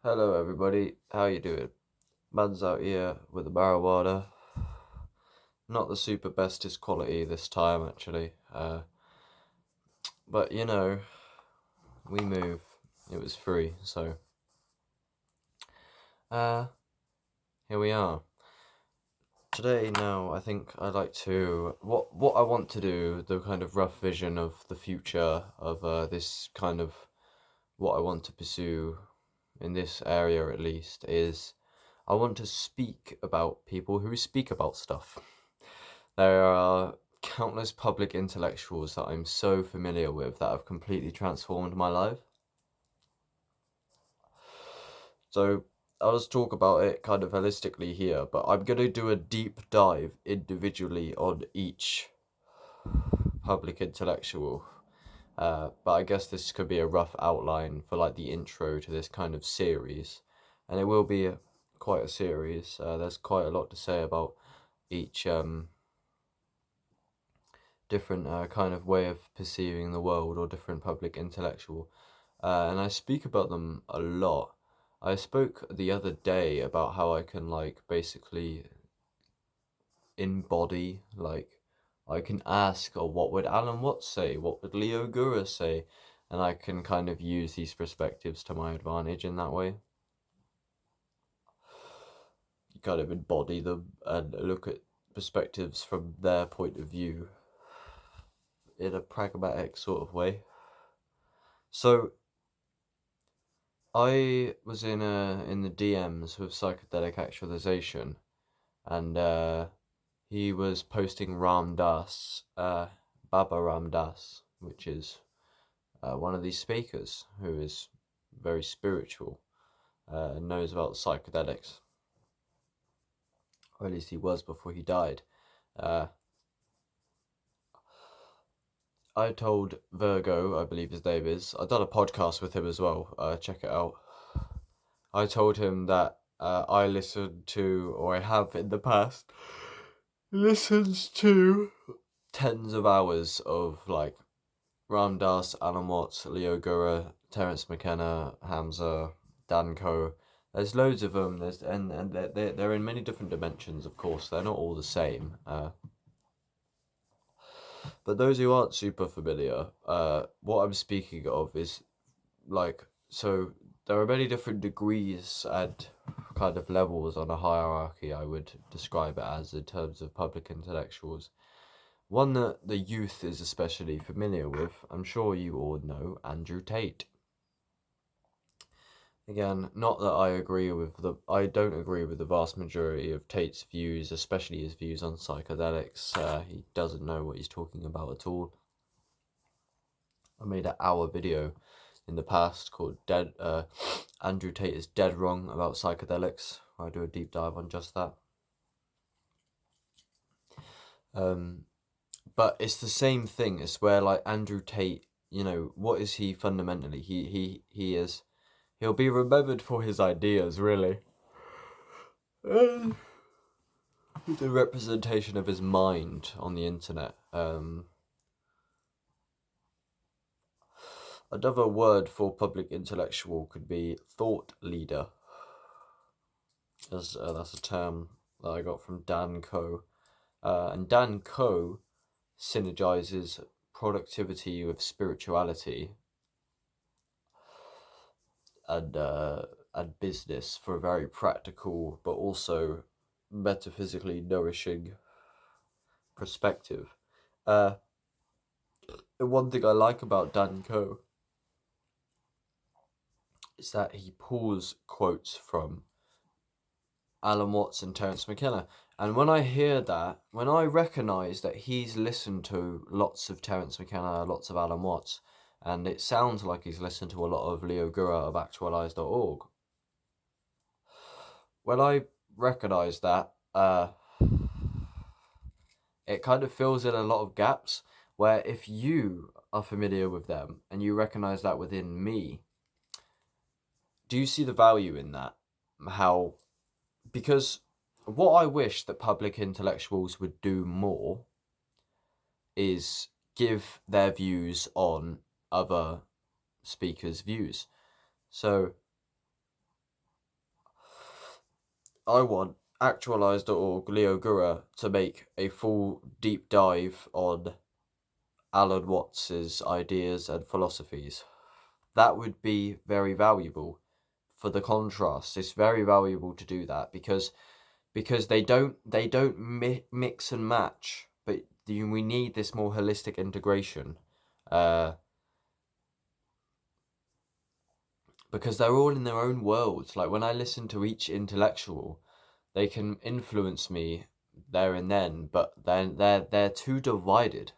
Hello everybody, how you doing? Man's out here with the marijuana. Not the super bestest quality this time actually. But we move. It was free, so uh here we are. Today now I think I'd like to what I want to do, the kind of rough vision of the future of this kind of what I want to pursue in this area at least is I want to speak about people who speak about stuff. There are countless public intellectuals that I'm so familiar with that have completely transformed my life. So I'll just talk about it kind of holistically here, but I'm going to do a deep dive individually on each public intellectual. But I guess this could be a rough outline for like the intro to this kind of series. And it will be quite a series. There's quite a lot to say about each different kind of way of perceiving the world or different public intellectual. And I speak about them a lot. I spoke the other day about how I can like basically embody, like I can ask, oh, what would Alan Watts say? What would Leo Gura say? And I can kind of use these perspectives to my advantage in that way. You kind of embody them and look at perspectives from their point of view in a pragmatic sort of way. So I was in the DMs with psychedelic actualization, and he was posting Ram Dass, Baba Ram Dass, which is one of these speakers who is very spiritual, and knows about psychedelics, or at least he was before he died. Uh, I told Virgo, I believe his name is. I've done a podcast with him as well. Check it out. I told him that I listened to, or I have in the past, listened to tens of hours of like Ram Dass, Alan Watts, Leo Gura, Terrence McKenna, Hamza, Danko. There's loads of them. And they're in many different dimensions. Of course, they're not all the same. But those who aren't super familiar, what I'm speaking of is like so. There are many different degrees and kind of levels on a hierarchy. I would describe it as in terms of public intellectuals. One that the youth is especially familiar with, I'm sure you all know, Andrew Tate. Again, not that I don't agree with the vast majority of Tate's views, especially his views on psychedelics. He doesn't know what he's talking about at all. I made an hour video in the past called Andrew Tate is Dead Wrong about psychedelics, where I do a deep dive on just that. But it's the same thing. It's where like Andrew Tate, what is he fundamentally? He'll be remembered for his ideas, really. The representation of his mind on the internet. Another word for public intellectual could be thought leader. That's a term that I got from Dan Coe. And Dan Coe synergizes productivity with spirituality and business for a very practical but also metaphysically nourishing perspective. The one thing I like about Dan Coe is that he pulls quotes from Alan Watts and Terrence McKenna. And when I hear that, when I recognise that he's listened to lots of Terrence McKenna, lots of Alan Watts, and it sounds like he's listened to a lot of Leo Gura of Actualize.org. When I recognise that, it kind of fills in a lot of gaps where if you are familiar with them and you recognise that within me, do you see the value in that? Because what I wish that public intellectuals would do more is give their views on other speakers' views. So I want Actualize.org, Leo Gura, to make a full deep dive on Alan Watts's ideas and philosophies. That would be very valuable for the contrast. It's very valuable to do that because they don't mix and match, but we need this more holistic integration. Because they're all in their own worlds. Like, when I listen to each intellectual, they can influence me there and then, but then they're too divided.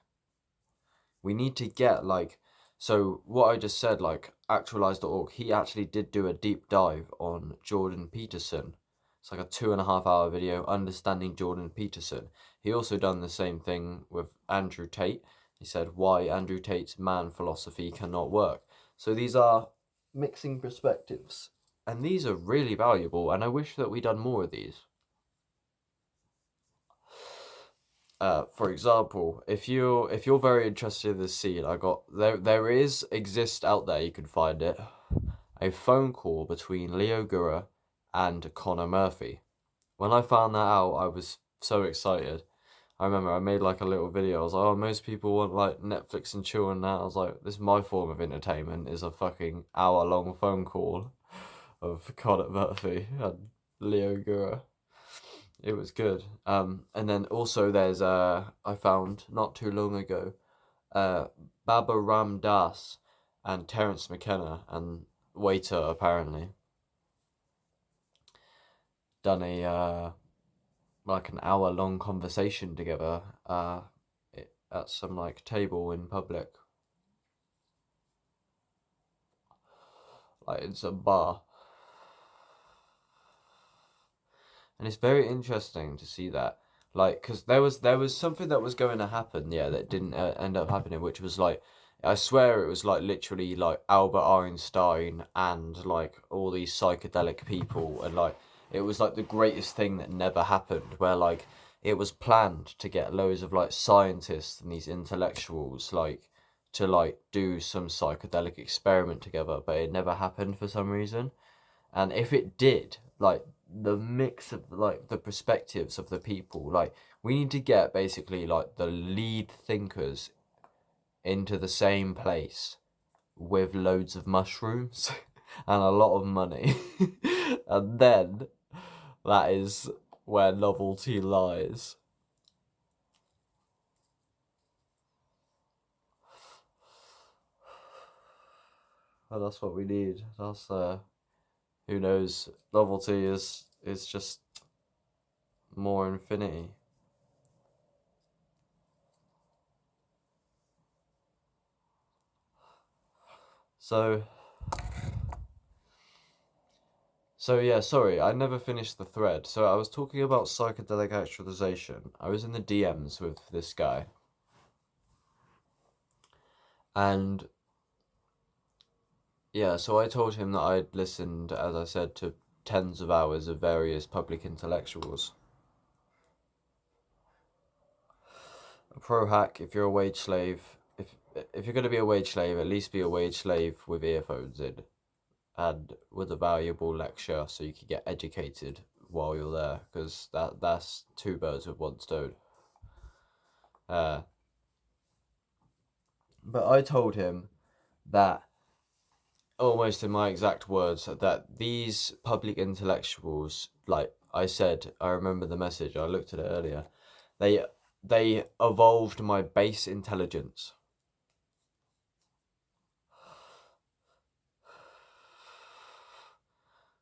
We need to get, like, so what I just said, like, Actualize.org, he actually did do a deep dive on Jordan Peterson. It's like a 2.5 hour video, understanding Jordan Peterson. He also done the same thing with Andrew Tate. He said why Andrew Tate's man philosophy cannot work. So these are mixing perspectives, and these are really valuable, and I wish that we'd done more of these. For example, if you're very interested in this scene, there exists out there, you can find it, a phone call between Leo Gura and Connor Murphy. When I found that out, I was so excited. I remember I made like a little video. I was like, oh, most people want like Netflix and chill and that. I was like, this is my form of entertainment, is a fucking hour-long phone call of Connor Murphy and Leo Gura. It was good. And then also there's I found not too long ago, Baba Ram Das and Terrence McKenna and Waiter apparently done a like an hour-long conversation together at some like table in public, like it's a bar. And it's very interesting to see that, like, because there was something that was going to happen, yeah, that didn't end up happening, which was like, I swear it was like literally like Albert Einstein and like all these psychedelic people, and like it was like the greatest thing that never happened, where like it was planned to get loads of like scientists and these intellectuals like to like do some psychedelic experiment together, but it never happened for some reason. And if it did, like the mix of like the perspectives of the people, like we need to get basically like the lead thinkers into the same place with loads of mushrooms and a lot of money. And then that is where novelty lies. And that's what we need. That's who knows, novelty is just more infinity. So yeah, sorry, I never finished the thread. So I was talking about psychedelic actualization. I was in the DMs with this guy. And yeah, so I told him that I'd listened, as I said, to tens of hours of various public intellectuals. A pro hack, if you're a wage slave, if you're going to be a wage slave, at least be a wage slave with earphones in and with a valuable lecture so you can get educated while you're there, because that's two birds with one stone. But I told him that, almost in my exact words, that these public intellectuals, like I said, I remember the message, I looked at it earlier, they evolved my base intelligence.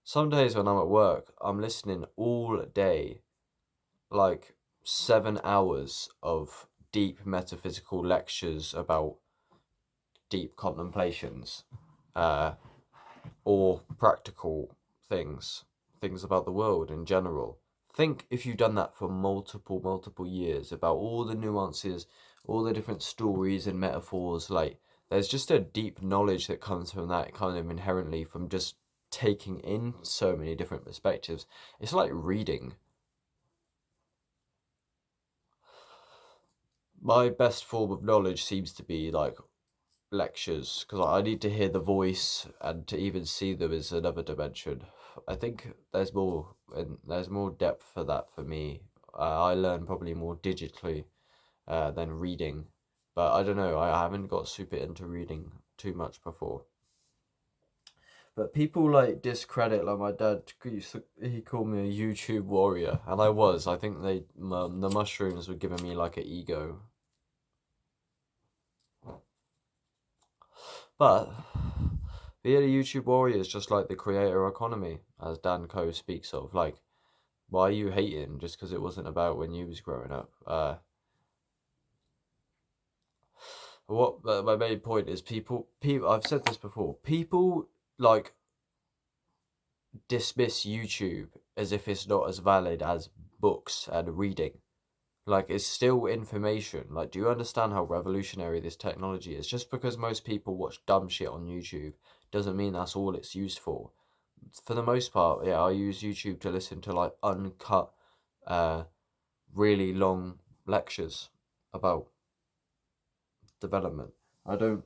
Some days when I'm at work, I'm listening all day, like 7 hours of deep metaphysical lectures about deep contemplations, or practical things about the world in general. Think if you've done that for multiple years, about all the nuances, all the different stories and metaphors, like there's just a deep knowledge that comes from that, kind of inherently, from just taking in so many different perspectives. It's like reading. My best form of knowledge seems to be like lectures because I need to hear the voice, and to even see them is another dimension. I think there's more depth for that for me. I learn probably more digitally than reading, but I don't know. I haven't got super into reading too much before. But people like discredit, like my dad. He called me a YouTube warrior, and I was. I think the mushrooms were giving me like an ego. But being a YouTube warrior is just like the creator economy, as Dan Coe speaks of. Like, why are you hating just because it wasn't about when you was growing up? My main point is people. I've said this before. People like dismiss YouTube as if it's not as valid as books and reading. Like, it's still information. Like, do you understand how revolutionary this technology is? Just because most people watch dumb shit on YouTube doesn't mean that's all it's used for. For the most part, yeah, I use YouTube to listen to like uncut, really long lectures about development. I don't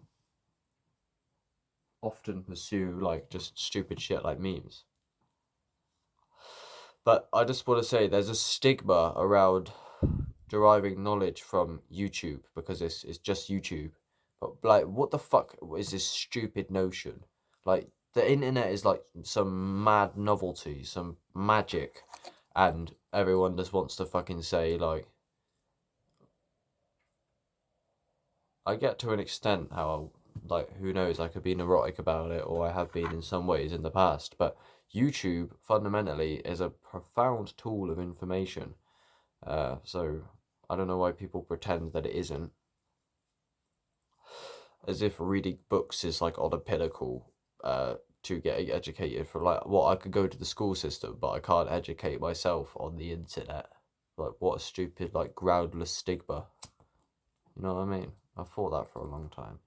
often pursue like just stupid shit like memes. But I just want to say there's a stigma around deriving knowledge from YouTube because it's just YouTube. But like, what the fuck is this stupid notion? Like, the internet is like some mad novelty, some magic, and everyone just wants to fucking say like. I get to an extent how like, who knows, I could be neurotic about it, or I have been in some ways in the past, but YouTube fundamentally is a profound tool of information. So I don't know why people pretend that it isn't. As if reading books is like on a pinnacle to get educated for like what I could go to the school system, but I can't educate myself on the internet. Like, what a stupid, like, groundless stigma. You know what I mean? I thought that for a long time.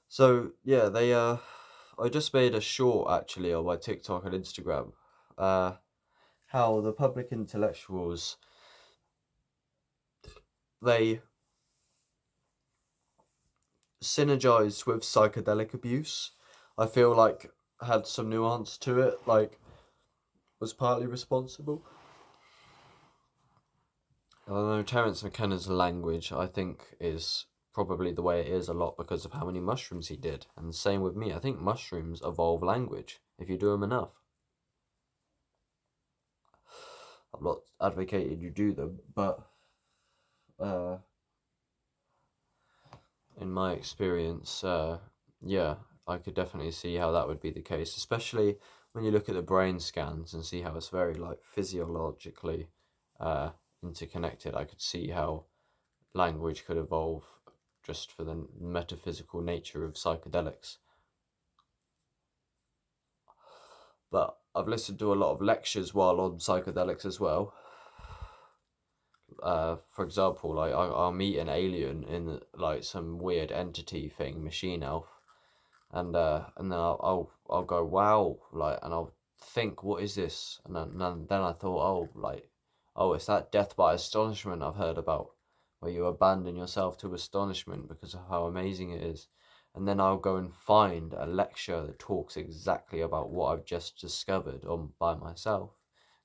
So yeah, I just made a short actually on my TikTok and Instagram. How the public intellectuals, they synergized with psychedelic abuse. I feel like had some nuance to it, like was partly responsible. I don't know, Terrence McKenna's language, I think, is probably the way it is a lot because of how many mushrooms he did. And the same with me. I think mushrooms evolve language if you do them enough. I'm not advocating you do them, but in my experience, yeah, I could definitely see how that would be the case, especially when you look at the brain scans and see how it's very like physiologically interconnected. I could see how language could evolve just for the metaphysical nature of psychedelics. But I've listened to a lot of lectures while on psychedelics as well. For example, like I'll meet an alien in like some weird entity thing, machine elf, and then I'll go wow, like, and I'll think, what is this? And then I thought, oh, like, oh, it's that death by astonishment I've heard about, where you abandon yourself to astonishment because of how amazing it is. And then I'll go and find a lecture that talks exactly about what I've just discovered on by myself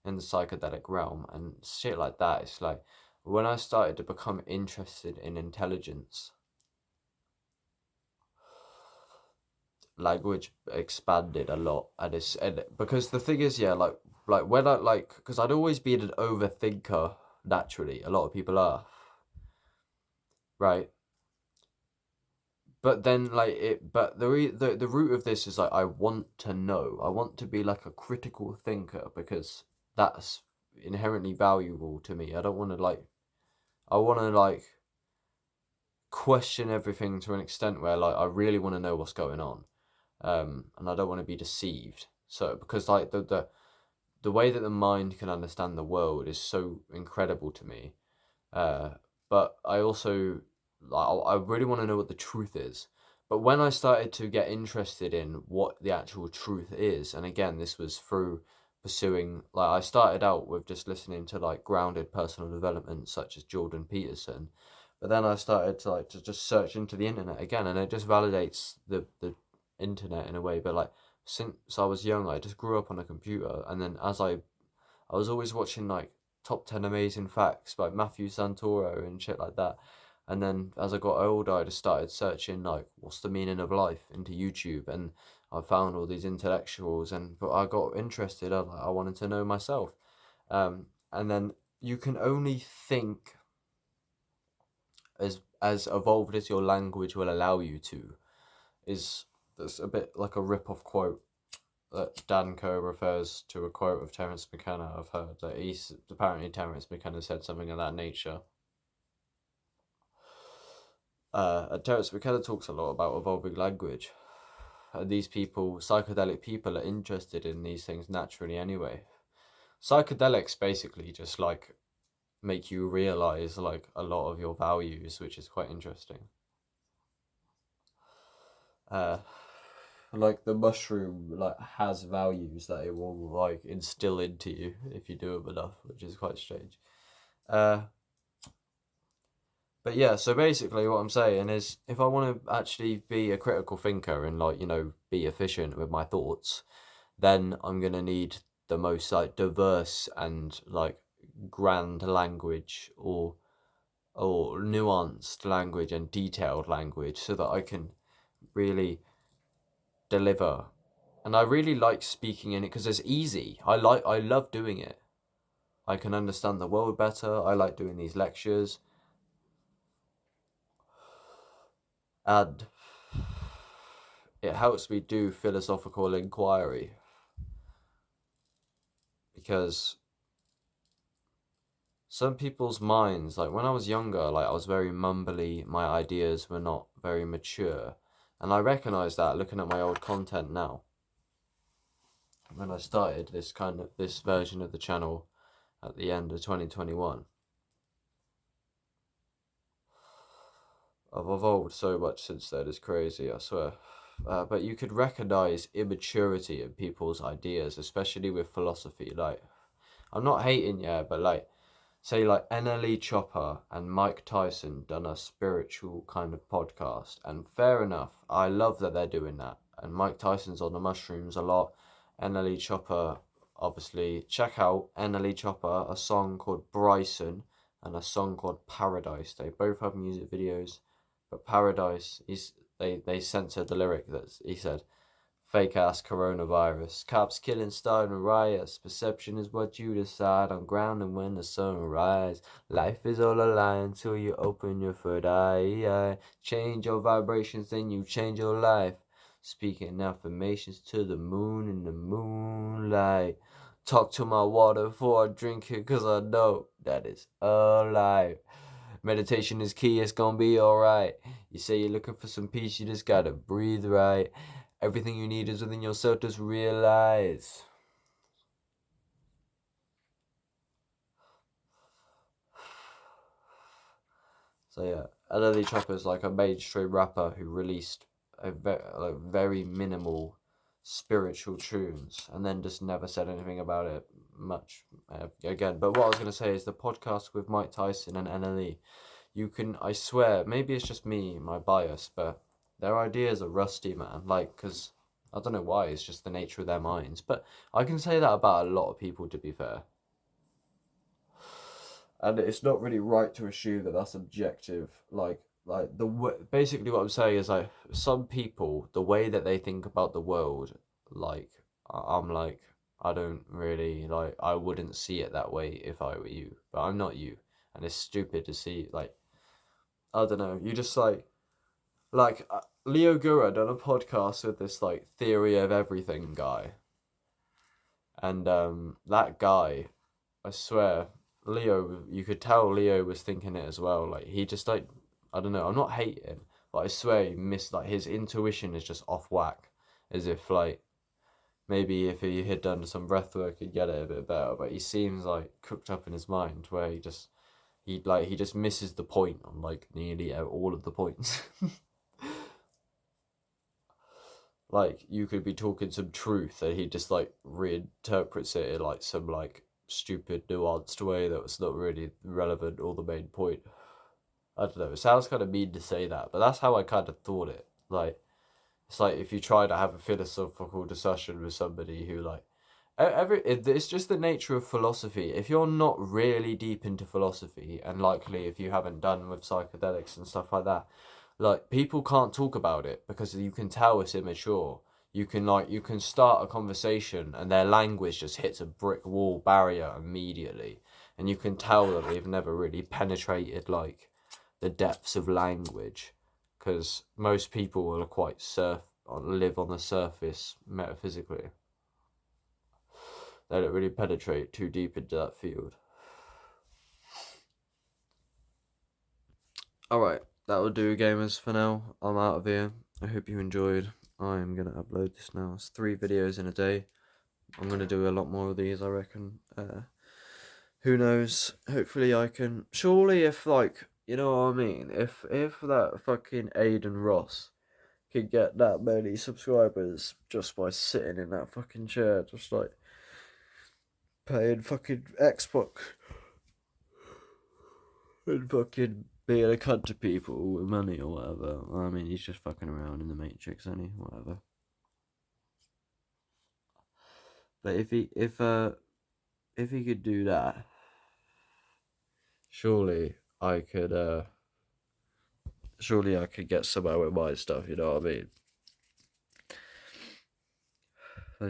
in the psychedelic realm and shit like that. It's like when I started to become interested in intelligence, language expanded a lot, and because the thing is, yeah, like when I like, because I'd always been an overthinker naturally. A lot of people are, right? But then like but the root of this is like I want to know. I want to be like a critical thinker because that's inherently valuable to me. I don't want to like I want to like question everything to an extent where like I really want to know what's going on. And I don't want to be deceived. So because like the way that the mind can understand the world is so incredible to me. But I also like I really want to know what the truth is. But when I started to get interested in what the actual truth is, and again, this was through pursuing, like, I started out with just listening to like grounded personal development such as Jordan Peterson, but then I started to like to just search into the internet again, and it just validates the internet in a way. But like since I was young, I just grew up on a computer, and then as I was always watching like top 10 amazing facts by Matthew Santoro and shit like that. And then as I got older, I just started searching like what's the meaning of life into YouTube, and I found all these intellectuals, and but I got interested. I wanted to know myself, and then you can only think as evolved as your language will allow you to. Is That's a bit like a rip-off quote that Danco refers to a quote of Terrence McKenna. I've heard that apparently Terrence McKenna said something of that nature. And Terrence McKenna talks a lot about evolving language. These people, psychedelic people, are interested in these things naturally anyway. Psychedelics basically just like make you realize like a lot of your values, which is quite interesting. Uh, like the mushroom like has values that it will like instill into you if you do them enough, which is quite strange. Uh, but yeah, so basically what I'm saying is if I want to actually be a critical thinker and like, be efficient with my thoughts, then I'm gonna need the most like diverse and like grand language or nuanced language and detailed language so that I can really deliver. And I really like speaking in it because it's easy. I love doing it. I can understand the world better. I like doing these lectures. And it helps me do philosophical inquiry because some people's minds, like when I was younger, like I was very mumbly, my ideas were not very mature, and I recognize that looking at my old content now. When I started this version of the channel at the end of 2021, I've evolved so much since then. It's crazy, I swear. But you could recognize immaturity in people's ideas, especially with philosophy. Like, I'm not hating, yeah, but like, say like NLE Chopper and Mike Tyson done a spiritual kind of podcast, and fair enough, I love that they're doing that. And Mike Tyson's on the mushrooms a lot. NLE Chopper, obviously, check out NLE Chopper, a song called Bryson and a song called Paradise. They both have music videos, but Paradise is they censored the lyric that he said fake ass coronavirus. Cops killing, starting riots. Perception is what you decide on ground and when the sun rise. Life is all a lie until you open your third eye. Change your vibrations, then you change your life. Speaking affirmations to the moon in the moonlight. Talk to my water before I drink it, cause I know that it's alive. Meditation is key, it's gonna be alright. You say you're looking for some peace, you just gotta breathe right. Everything you need is within yourself, just realize. So yeah, LLE Chopper's like a mainstream rapper who released very minimal spiritual tunes and then just never said anything about it much again. But what I was going to say is the podcast with Mike Tyson and NLE, I swear, maybe it's just me, my bias, but their ideas are rusty, man. Like, because I don't know why, it's just the nature of their minds. But I can say that about a lot of people, to be fair. And it's not really right to assume that that's objective. Basically what I'm saying is like some people, the way that they think about the world, like I'm like I don't really like I wouldn't see it that way if I were you, but I'm not you, and it's stupid to see like I don't know. You just Leo Gura done a podcast with this like theory of everything guy, and that guy, I swear, Leo, you could tell Leo was thinking it as well. Like he just like I don't know. I'm not hating, but I swear he missed like his intuition is just off whack, as if like maybe if he had done some breath work he'd get it a bit better. But he seems like cooked up in his mind where he just misses the point on like nearly all of the points. Like, you could be talking some truth and he just, like, reinterprets it in, like, some, like, stupid, nuanced way that was not really relevant or the main point. I don't know. It sounds kind of mean to say that, but that's how I kind of thought it. Like, it's like if you try to have a philosophical discussion with somebody who, like, it's just the nature of philosophy. If you're not really deep into philosophy, and likely if you haven't done with psychedelics and stuff like that, like, people can't talk about it because you can tell it's immature. You can start a conversation and their language just hits a brick wall barrier immediately, and you can tell that they've never really penetrated, like, the depths of language, because most people are quite live on the surface metaphysically. They don't really penetrate too deep into that field. Alright, that will do, gamers, for now. I'm out of here. I hope you enjoyed. I am going to upload this now. It's 3 videos in a day. I'm going to do a lot more of these, I reckon. Who knows? Hopefully I can... Surely if, like, you know what I mean? If that fucking Aiden Ross could get that many subscribers just by sitting in that fucking chair, just, like, playing fucking Xbox and fucking being a cunt to people with money or whatever. I mean, he's just fucking around in the Matrix, ain't he? Whatever. But if he could do that, surely I could get somewhere with my stuff, you know what I mean? I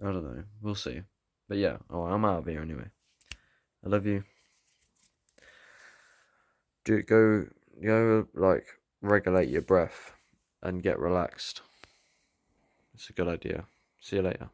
don't know. We'll see. But yeah, I'm out of here anyway. I love you. Go, like, regulate your breath and get relaxed. It's a good idea. See you later.